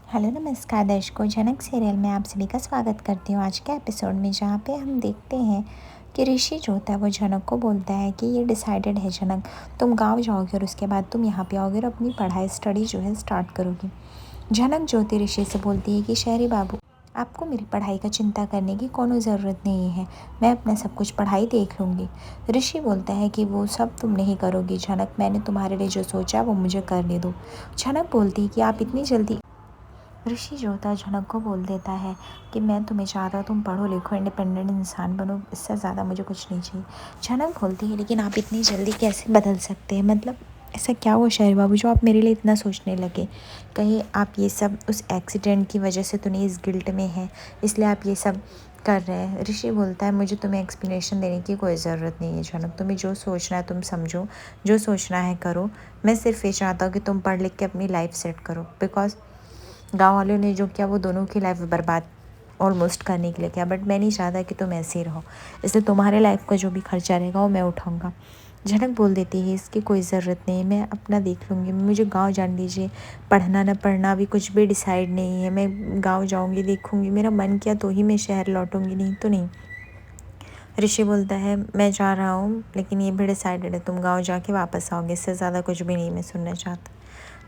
Hello नमस्कार दर्शकों, जनक serial में आप सभी का स्वागत करती हूँ आज के एपिसोड में, जहाँ पे हम देखते हैं कि ऋषि जो होता है वो जनक को बोलता है कि ये डिसाइडेड है जनक, तुम गांव जाओगे और उसके बाद तुम यहाँ पे आओगे और अपनी पढ़ाई स्टडी जो है स्टार्ट करोगी। जनक जो होती ऋषि से बोलती है कि शहरी बाबू, आपको मेरी पढ़ाई का चिंता करने की कोनो ज़रूरत नहीं है, मैं अपना सब कुछ पढ़ाई देख लूँगी। ऋषि बोलता है कि वो सब तुम नहीं करोगी जनक, मैंने तुम्हारे लिए जो सोचा वो मुझे करने दो। जनक बोलती है कि आप इतनी जल्दी, ऋषि जो होता है जनक को बोल देता है कि मैं तुम्हें चाहता हूँ तुम पढ़ो लिखो इंडिपेंडेंट इंसान बनो, इससे ज़्यादा मुझे कुछ नहीं चाहिए। जनक बोलती है लेकिन आप इतनी जल्दी कैसे बदल सकते हैं, मतलब ऐसा क्या हुआ शहर बाबू जो आप मेरे लिए इतना सोचने लगे? कहीं आप ये सब उस एक्सीडेंट की वजह से तो नहीं इस गिल्ट में है इसलिए आप ये सब कर रहे हैं? ऋषि बोलता है मुझे तुम्हें एक्सप्लेनेशन देने की कोई ज़रूरत नहीं है जनक, तुम्हें जो सोचना है तुम समझो, जो सोचना है करो। मैं सिर्फ ये चाहता हूँ कि तुम पढ़ लिख के अपनी लाइफ सेट करो, बिकॉज गाँव वालों ने जो किया वो दोनों की लाइफ बर्बाद ऑलमोस्ट करने के लिए किया, बट मैं नहीं चाहता कि तुम ऐसे ही रहो, इसलिए तुम्हारे लाइफ का जो भी खर्चा रहेगा वो मैं उठाऊँगा। झनक बोल देती है इसकी कोई ज़रूरत नहीं, मैं अपना देख लूँगी, मुझे गांव जान दीजिए, पढ़ना ना पढ़ना अभी कुछ भी डिसाइड नहीं है, मैं गांव जाऊँगी देखूँगी, मेरा मन किया तो ही मैं शहर लौटूँगी, नहीं तो नहीं। ऋषि बोलता है मैं जा रहा हूँ लेकिन ये भी डिसाइडेड है, तुम गाँव जाके वापस आओगे, इससे ज़्यादा कुछ भी नहीं मैं सुनना चाहता।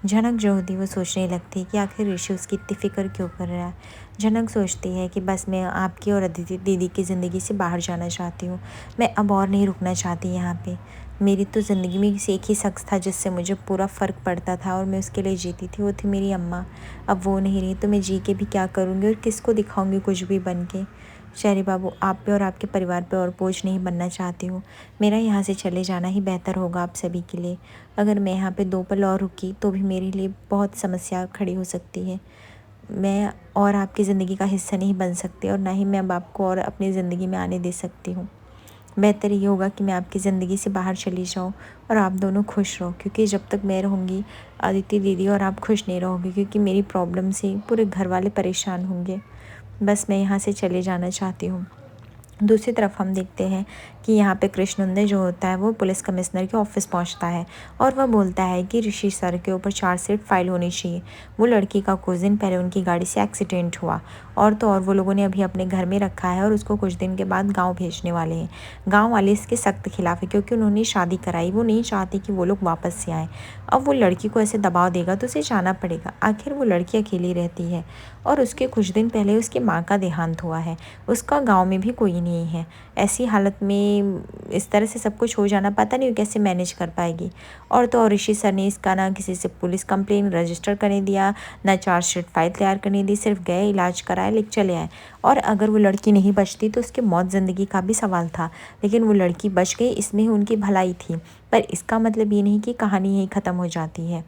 झनक जो होती है वो सोचने लगती है कि आखिर ऋषि उसकी इतनी फ़िक्र क्यों कर रहा है। झनक सोचती है कि बस मैं आपकी और अदिति दीदी की ज़िंदगी से बाहर जाना चाहती हूँ, मैं अब और नहीं रुकना चाहती यहाँ पे। मेरी तो ज़िंदगी में से एक ही शख्स था जिससे मुझे पूरा फ़र्क पड़ता था और मैं उसके लिए जीती थी, वो थी मेरी अम्मा। अब वो नहीं रही तो मैं जी के भी क्या करूँगी और किसको दिखाऊँगी कुछ भी बन के। शहरी बाबू, आप पे और आपके परिवार पे और बोझ नहीं बनना चाहती हूँ, मेरा यहाँ से चले जाना ही बेहतर होगा आप सभी के लिए। अगर मैं यहाँ पे 2 पल और रुकी तो भी मेरे लिए बहुत समस्या खड़ी हो सकती है। मैं और आपकी ज़िंदगी का हिस्सा नहीं बन सकती और ना ही मैं अब आपको और अपनी ज़िंदगी में आने दे सकती हूँ। बेहतर ये होगा कि मैं आपकी ज़िंदगी से बाहर चली जाऊँ और आप दोनों खुश रहो, क्योंकि जब तक मैं रहूँगी अदिति दीदी और आप खुश नहीं रहोगे, क्योंकि मेरी प्रॉब्लम से पूरे घर वाले परेशान होंगे। बस मैं यहाँ से चले जाना चाहती हूँ। दूसरी तरफ हम देखते हैं कि यहाँ पे कृष्णनंदन जो होता है वो पुलिस कमिश्नर के ऑफिस पहुँचता है और वह बोलता है कि ऋषि सर के ऊपर चार्जशीट फाइल होनी चाहिए। वो लड़की का कुछ दिन पहले उनकी गाड़ी से एक्सीडेंट हुआ और तो और वो लोगों ने अभी अपने घर में रखा है और उसको कुछ दिन के बाद गाँव भेजने वाले हैं। गाँव वाले इसके सख्त खिलाफ है क्योंकि उन्होंने शादी कराई, वो नहीं चाहते कि वो लोग वापस से आएँ। अब वो लड़की को ऐसे दबाव देगा तो उसे जाना पड़ेगा, आखिर वो लड़की अकेली रहती है और उसके कुछ दिन पहले उसकी माँ का देहांत हुआ है, उसका गाँव में भी कोई नहीं है। ऐसी हालत में इस तरह से सब कुछ हो जाना, पता नहीं वो कैसे मैनेज कर पाएगी। और तो और ऋषि सर ने इसका ना किसी से पुलिस कंप्लेन रजिस्टर करने दिया, ना चार्जशीट फाइल तैयार करने दी, सिर्फ गए इलाज कराए लेके चले आए। और अगर वो लड़की नहीं बचती तो उसकी मौत ज़िंदगी का भी सवाल था, लेकिन वो लड़की बच गई, इसमें ही उनकी भलाई थी। पर इसका मतलब ये नहीं कि कहानी यहीं ख़त्म हो जाती है।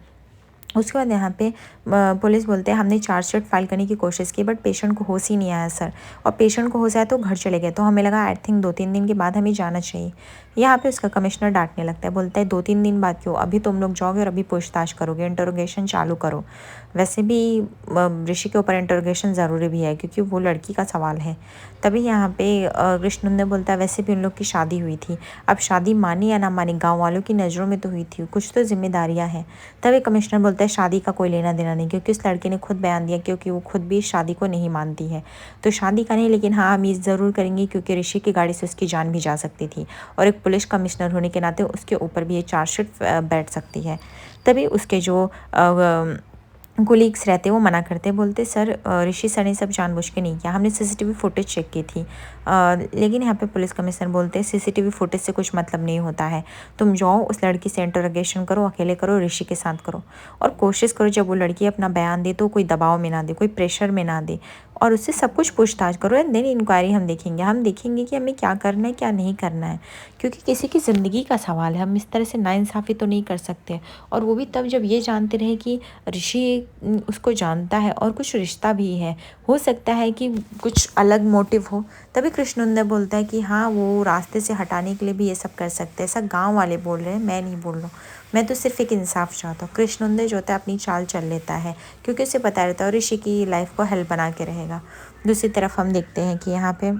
उसके बाद यहाँ पे पुलिस बोलते हैं हमने चार्जशीट फाइल करने की कोशिश की बट पेशेंट को होश ही नहीं आया सर, और पेशेंट को होश आया तो घर चले गए, तो हमें लगा आई थिंक 2-3 दिन के बाद हमें जाना चाहिए। यहाँ पे उसका कमिश्नर डांटने लगता है, बोलता है 2-3 दिन बाद क्यों, अभी तुम लोग जाओगे और अभी पूछताछ करोगे, इंटरोगेशन चालू करो। वैसे भी ऋषि के ऊपर इंटरोगेशन ज़रूरी भी है क्योंकि वो लड़की का सवाल है। तभी यहाँ पे कृष्णनंदन बोलता है वैसे भी उन लोग की शादी हुई थी, अब शादी मानी या ना मानी गाँव वालों की नज़रों में तो हुई थी, कुछ तो जिम्मेदारियाँ हैं। तभी कमिश्नर बोलता है शादी का कोई लेना देना नहीं, क्योंकि उस लड़के ने खुद बयान दिया क्योंकि वो खुद भी शादी को नहीं मानती है, तो शादी का नहीं, लेकिन हाँ हम ये ज़रूर करेंगे क्योंकि ऋषि की गाड़ी से उसकी जान भी जा सकती थी और एक पुलिस कमिश्नर होने के नाते उसके ऊपर भी ये चार्जशीट बैठ सकती है। तभी उसके जो कोलीग्स रहते वो मना करते, बोलते सर ऋषि सर ने सब जानबूझ के नहीं किया, हमने सीसीटीवी फुटेज चेक की थी। लेकिन यहाँ पे पुलिस कमिश्नर बोलते हैं सीसीटीवी फुटेज से कुछ मतलब नहीं होता है, तुम जाओ उस लड़की से इंटरोगेशन करो, अकेले करो, ऋषि के साथ करो और कोशिश करो जब वो लड़की अपना बयान दे तो कोई दबाव में ना दे, कोई प्रेशर में ना दे, और उससे सब कुछ पूछताछ करो एंड देन इंक्वायरी हम देखेंगे कि हमें क्या करना है क्या नहीं करना है, क्योंकि किसी की ज़िंदगी का सवाल है, हम इस तरह से नाइंसाफ़ी तो नहीं कर सकते। और वो भी तब जब ये जानते रहे कि ऋषि उसको जानता है और कुछ रिश्ता भी है, हो सकता है कि कुछ अलग मोटिव हो। तभी कृष्णनंदन बोलता है कि हाँ वो रास्ते से हटाने के लिए भी ये सब कर सकते हैं, ऐसा गांव वाले बोल रहे हैं, मैं नहीं बोल रहा हूँ, मैं तो सिर्फ एक इंसाफ चाहता हूँ। कृष्णनंदन जो होता है अपनी चाल चल लेता है क्योंकि उसे पता रहता है और ऋषि की लाइफ को हेल्प बना के रहेगा। दूसरी तरफ हम देखते हैं कि यहाँ पे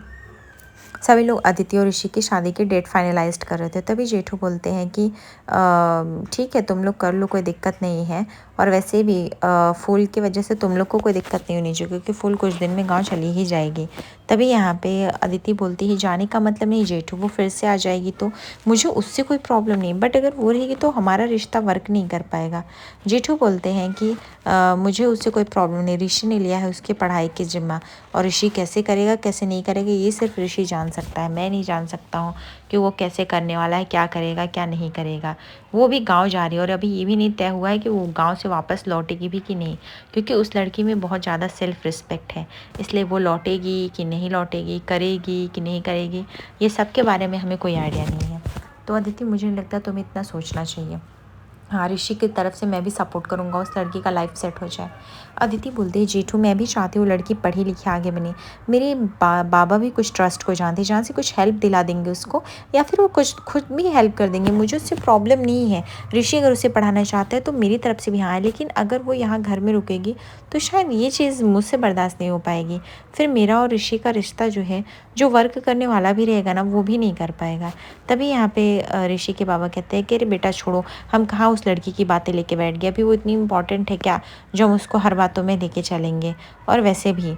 सभी लोग अदिति और ऋषि की शादी की डेट फाइनलाइज कर रहे थे। तभी जेठू बोलते हैं कि ठीक है तुम लोग कर लो, कोई दिक्कत नहीं है, और वैसे भी फूल की वजह से तुम लोग को कोई दिक्कत नहीं होनी चाहिए, क्योंकि फूल कुछ दिन में गाँव चली ही जाएगी। तभी यहाँ पे अदिति बोलती है जाने का मतलब नहीं जेठू, वो फिर से आ जाएगी तो मुझे उससे कोई प्रॉब्लम नहीं, बट अगर वो रहेगी तो हमारा रिश्ता वर्क नहीं कर पाएगा। जेठू बोलते हैं कि मुझे उससे कोई प्रॉब्लम नहीं, ऋषि ने लिया है उसकी पढ़ाई की जिम्मा, और ऋषि कैसे करेगा कैसे नहीं करेगा ये सिर्फ ऋषि जान सकता है, मैं नहीं जान सकता हूँ कि वो कैसे करने वाला है, क्या करेगा क्या नहीं करेगा। वो भी गाँव जा रही है और अभी ये भी नहीं तय हुआ है कि वो गाँव से वापस लौटेगी भी कि नहीं, क्योंकि उस लड़की में बहुत ज़्यादा सेल्फ रिस्पेक्ट है, इसलिए वो लौटेगी कि नहीं लौटेगी, करेगी कि नहीं करेगी, ये सब के बारे में हमें कोई आइडिया नहीं है। तो अदिति मुझे नहीं लगता तुम्हें इतना सोचना चाहिए। हाँ, ऋषि की तरफ से मैं भी सपोर्ट करूँगा, उस लड़की का लाइफ सेट हो जाए। अदिति बोलती है जेठू मैं भी चाहती हूँ लड़की पढ़ी लिखी आगे बने, मेरे बाबा भी कुछ ट्रस्ट को जानते, जहाँ से कुछ हेल्प दिला देंगे उसको, या फिर वो कुछ खुद भी हेल्प कर देंगे, मुझे उससे प्रॉब्लम नहीं है। ऋषि अगर उसे पढ़ाना चाहता है तो मेरी तरफ से भी हाँ है, लेकिन अगर वो यहाँ घर में रुकेगी तो शायद ये चीज़ मुझसे बर्दाश्त नहीं हो पाएगी, फिर मेरा और ऋषि का रिश्ता जो है, जो वर्क करने वाला भी रहेगा ना वो भी नहीं कर पाएगा। तभी यहाँ पे ऋषि के बाबा कहते हैं कि अरे बेटा छोड़ो, हम कहाँ उस लड़की की बातें लेके बैठ गए, अभी वो इतनी इंपॉर्टेंट है क्या जो हम उसको हर बातों में लेके चलेंगे, और वैसे भी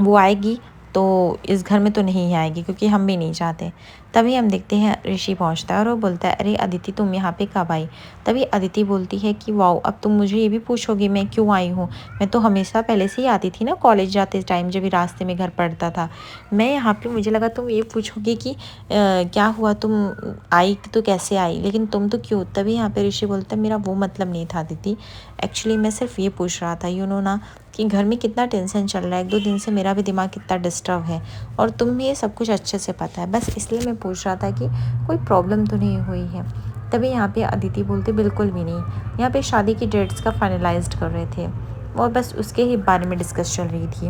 वो आएगी तो इस घर में तो नहीं आएगी, क्योंकि हम भी नहीं चाहते। तभी हम देखते हैं ऋषि पहुंचता है और वो बोलता है अरे अदिति तुम यहाँ पे कब आई। तभी अदिति बोलती है कि वाओ, अब तुम मुझे ये भी पूछोगी मैं क्यों आई हूँ, मैं तो हमेशा पहले से ही आती थी ना कॉलेज जाते टाइम, जब भी रास्ते में घर पड़ता था। मैं यहाँ पे मुझे लगा तुम ये पूछोगी कि क्या हुआ, तुम आई तो कैसे आई, लेकिन तुम तो क्यों। तभी यहाँ पे ऋषि बोलता है मेरा वो मतलब नहीं था अदिति, एक्चुअली मैं सिर्फ ये पूछ रहा था यू नो ना कि घर में कितना टेंशन चल रहा है, 1-2 दिन से मेरा भी दिमाग कितना डिस्टर्ब है, और तुम्हें ये सब कुछ अच्छे से पता है, बस इसलिए मैं पूछ रहा था कि कोई प्रॉब्लम तो नहीं हुई है। तभी यहाँ पे अदिति बोलती बिल्कुल भी नहीं, यहाँ पे शादी की डेट्स का फाइनलाइज्ड कर रहे थे और बस उसके ही बारे में डिस्कस चल रही थी,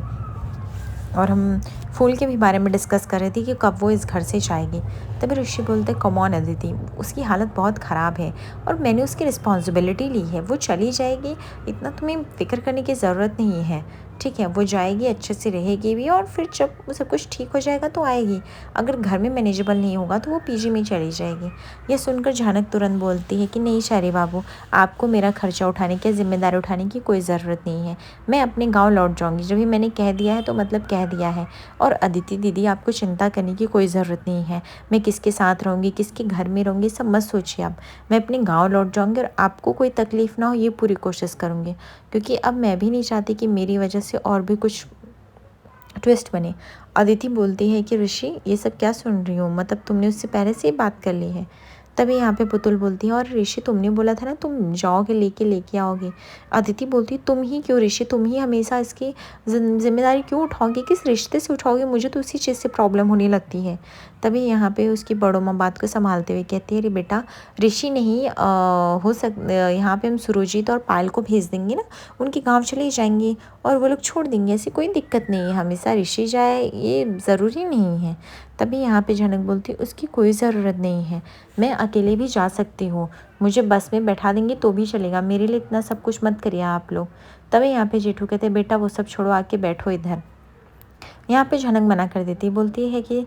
और हम फूल के भी बारे में डिस्कस कर रहे थे कि कब वो इस घर से जाएगी। तभी ऋषि बोलते कम ऑन अदिति, उसकी हालत बहुत ख़राब है और मैंने उसकी रिस्पॉन्सिबिलिटी ली है, वो चली जाएगी, इतना तुम्हें फ़िक्र करने की ज़रूरत नहीं है, ठीक है। वो जाएगी, अच्छे से रहेगी भी, और फिर जब सब कुछ ठीक हो जाएगा तो आएगी। अगर घर में मैनेजेबल नहीं होगा तो वो पीजी में चली जाएगी। यह सुनकर झानक तुरंत बोलती है कि नहीं शारी बाबू, आपको मेरा खर्चा उठाने की, जिम्मेदारी उठाने की कोई ज़रूरत नहीं है, मैं अपने गाँव लौट जाऊँगी, जब भी मैंने कह दिया है तो मतलब कह दिया है। और अदिति दीदी आपको चिंता करने की कोई ज़रूरत नहीं है, मैं किसके साथ रहूँगी, किसके घर में रहूँगी, सब मत सोचिए आप, मैं अपने गाँव लौट जाऊँगी और आपको कोई तकलीफ़ ना हो ये पूरी कोशिश करूँगी, क्योंकि अब मैं भी नहीं चाहती कि मेरी वजह से और भी कुछ ट्विस्ट बने। अदिति बोलती है कि ऋषि ये सब क्या सुन रही हूँ, मतलब तुमने उससे पहले से ही बात कर ली है। तभी यहाँ पे पुतुल बोलती है और ऋषि तुमने बोला था ना तुम जाओगे लेके आओगे। अदिति बोलती तुम ही क्यों ऋषि, तुम ही हमेशा इसकी जिम्मेदारी क्यों उठाओगे, किस रिश्ते से उठाओगे, मुझे तो उसी चीज़ से प्रॉब्लम होने लगती है। तभी यहाँ पे उसकी बड़ों माँ बात को संभालते हुए कहती है अरे बेटा ऋषि नहीं हो यहाँ पे हम सुरुजीत और पायल को भेज देंगे ना, उनके गाँव चले जाएंगे और वो लोग छोड़ देंगे, ऐसी कोई दिक्कत नहीं है, हमेशा ऋषि जाए ये ज़रूरी नहीं है। तभी यहाँ पे झनक बोलती उसकी कोई ज़रूरत नहीं है, मैं अकेले भी जा सकती हूँ, मुझे बस में बैठा देंगे तो भी चलेगा, मेरे लिए इतना सब कुछ मत करिए आप लोग। तभी यहाँ पे जेठू कहते बेटा वो सब छोड़ो, आके बैठो इधर। यहाँ पे झनक मना कर देती, बोलती है कि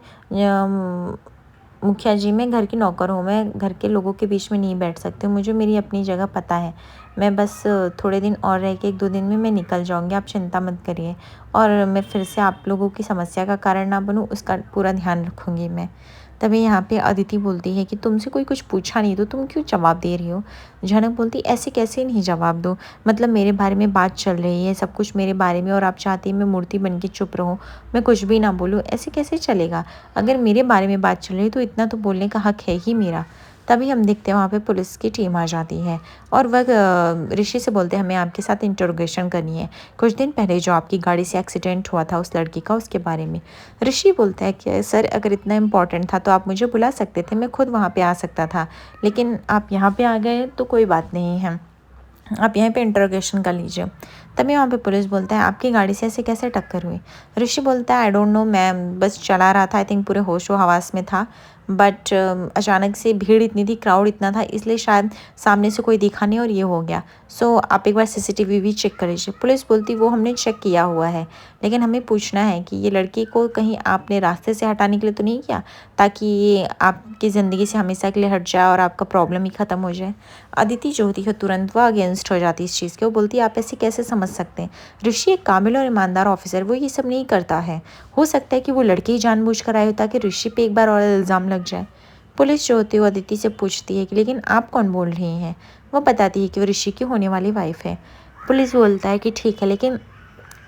मुखिया जी मैं घर की नौकर हूँ, मैं घर के लोगों के बीच में नहीं बैठ सकती, मुझे मेरी अपनी जगह पता है, मैं बस थोड़े दिन और रह के 1-2 दिन में मैं निकल जाऊँगी, आप चिंता मत करिए, और मैं फिर से आप लोगों की समस्या का कारण ना बनूँ उसका पूरा ध्यान रखूँगी मैं। तभी यहाँ पे अदिति बोलती है कि तुमसे कोई कुछ पूछा नहीं तो तुम क्यों जवाब दे रही हो। झनक बोलती ऐसे कैसे नहीं जवाब दो, मतलब मेरे बारे में बात चल रही है, सब कुछ मेरे बारे में, और आप चाहती हैं मैं मूर्ति बन के चुप रहूँ, मैं कुछ भी ना बोलूँ, ऐसे कैसे चलेगा। अगर मेरे बारे में बात चल रही है तो इतना तो बोलने का हक है ही मेरा। तभी हम देखते हैं वहाँ पे पुलिस की टीम आ जाती है और वह ऋषि से बोलते हैं हमें आपके साथ इंटरोगेशन करनी है, कुछ दिन पहले जो आपकी गाड़ी से एक्सीडेंट हुआ था उस लड़की का, उसके बारे में। ऋषि बोलता है कि सर अगर इतना इम्पोर्टेंट था तो आप मुझे बुला सकते थे, मैं खुद वहाँ पे आ सकता था, लेकिन आप यहाँ पे आ गए तो कोई बात नहीं है, आप यहाँ पे इंटरोगेशन कर लीजिए। तभी वहाँ पे पुलिस बोलता है आपकी गाड़ी से ऐसे कैसे टक्कर हुई। ऋषि बोलता है आई डोंट नो, मैं बस चला रहा था, आई थिंक पूरे होशो हवास में था, बट अचानक से भीड़ इतनी थी, क्राउड इतना था, इसलिए शायद सामने से कोई दिखा नहीं और ये हो गया। सो आप एक बार सीसीटीवी भी चेक कर लीजिए। पुलिस बोलती वो हमने चेक किया हुआ है, लेकिन हमें पूछना है कि ये लड़की को कहीं आपने रास्ते से हटाने के लिए तो नहीं किया, ताकि ये आपकी ज़िंदगी से हमेशा के लिए हट जाए और आपका प्रॉब्लम ही ख़त्म हो जाए। अदिति जो होती है तुरंत वो अगेंस्ट हो जाती है इस चीज़ के। वो बोलती है आप ऐसे कैसे समझ सकते हैं, ऋषि एक काबिल और ईमानदार ऑफिसर, वो ये सब नहीं करता है। हो सकता है कि वो लड़की ही जानबूझ कर आए हो ताकि ऋषि पे एक बार और इल्ज़ाम लग जाए। पुलिस जो होती है वो अदिति से पूछती है कि लेकिन आप कौन बोल रही हैं। वो बताती है कि वो ऋषि की होने वाली वाइफ है। पुलिस बोलता है कि ठीक है, लेकिन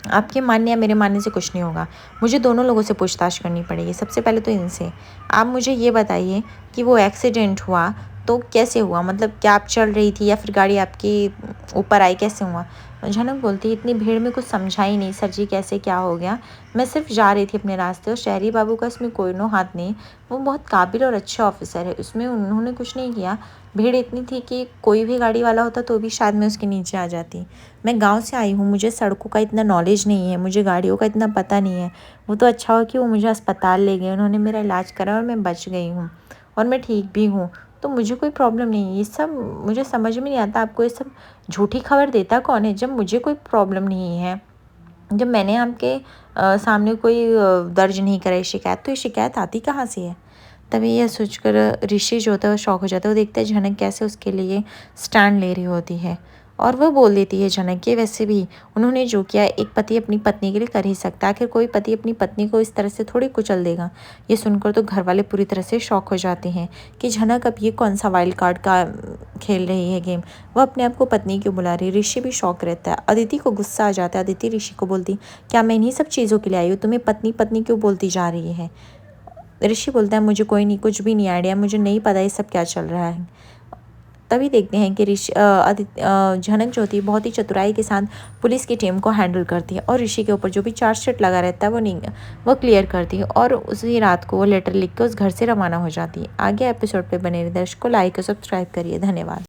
आपके मानने या मेरे मानने से कुछ नहीं होगा, मुझे दोनों लोगों से पूछताछ करनी पड़ेगी। सबसे पहले तो इनसे। आप मुझे ये बताइए कि वो एक्सीडेंट हुआ तो कैसे हुआ, मतलब क्या आप चल रही थी या फिर गाड़ी आपके ऊपर आई, कैसे हुआ। झनक बोलती है इतनी भीड़ में कुछ समझा ही नहीं सर जी, कैसे क्या हो गया, मैं सिर्फ जा रही थी अपने रास्ते और शहरी बाबू का इसमें कोई नो हाथ नहीं। वो बहुत काबिल और अच्छा ऑफिसर है, उसमें उन्होंने कुछ नहीं किया। भीड़ इतनी थी कि कोई भी गाड़ी वाला होता तो भी शायद मैं उसके नीचे आ जाती। मैं गांव से आई हूँ, मुझे सड़कों का इतना नॉलेज नहीं है, मुझे गाड़ियों का इतना पता नहीं है। वो तो अच्छा हो कि वो मुझे अस्पताल ले गए, उन्होंने मेरा इलाज करा और मैं बच गई हूँ और मैं ठीक भी हूँ, तो मुझे कोई प्रॉब्लम नहीं है। ये सब मुझे समझ में नहीं आता, आपको ये सब झूठी खबर देता कौन है जब मुझे कोई प्रॉब्लम नहीं है, जब मैंने आपके सामने कोई दर्ज नहीं कराई शिकायत, तो ये शिकायत आती कहाँ से है। तभी यह सोचकर ऋषि जो होता है वो शौक हो जाता है। वो देखता है झनक कैसे उसके लिए स्टैंड ले रही होती है और वो बोल देती है झनक कि वैसे भी उन्होंने जो किया एक पति अपनी पत्नी के लिए कर ही सकता है, आखिर कोई पति अपनी पत्नी को इस तरह से थोड़ी कुचल देगा। ये सुनकर तो घर वाले पूरी तरह से शॉक हो जाते हैं कि झनक अब ये कौन सा वाइल्ड कार्ड का खेल रही है गेम, वो अपने आप को पत्नी क्यों बुला रही है। ऋषि भी शौक रहता है। अदिति को गुस्सा आ जाता है। अदिति ऋषि को बोलती क्या मैं इन्हीं सब चीज़ों के लिए आई हूँ, तुम्हें पत्नी पत्नी क्यों बोलती जा रही है। ऋषि बोलता है मुझे कोई नहीं, कुछ भी नहीं आइडिया, मुझे नहीं पता ये सब क्या चल रहा है। तभी देखते हैं कि झनक जो होती है बहुत ही चतुराई के साथ पुलिस की टीम को हैंडल करती है और ऋषि के ऊपर जो भी चार्जशीट लगा रहता है वो क्लियर करती है और उसी रात को वो लेटर लिख के उस घर से रवाना हो जाती है। आगे एपिसोड पे बने रहिए दर्शकों, लाइक और सब्सक्राइब करिए। धन्यवाद।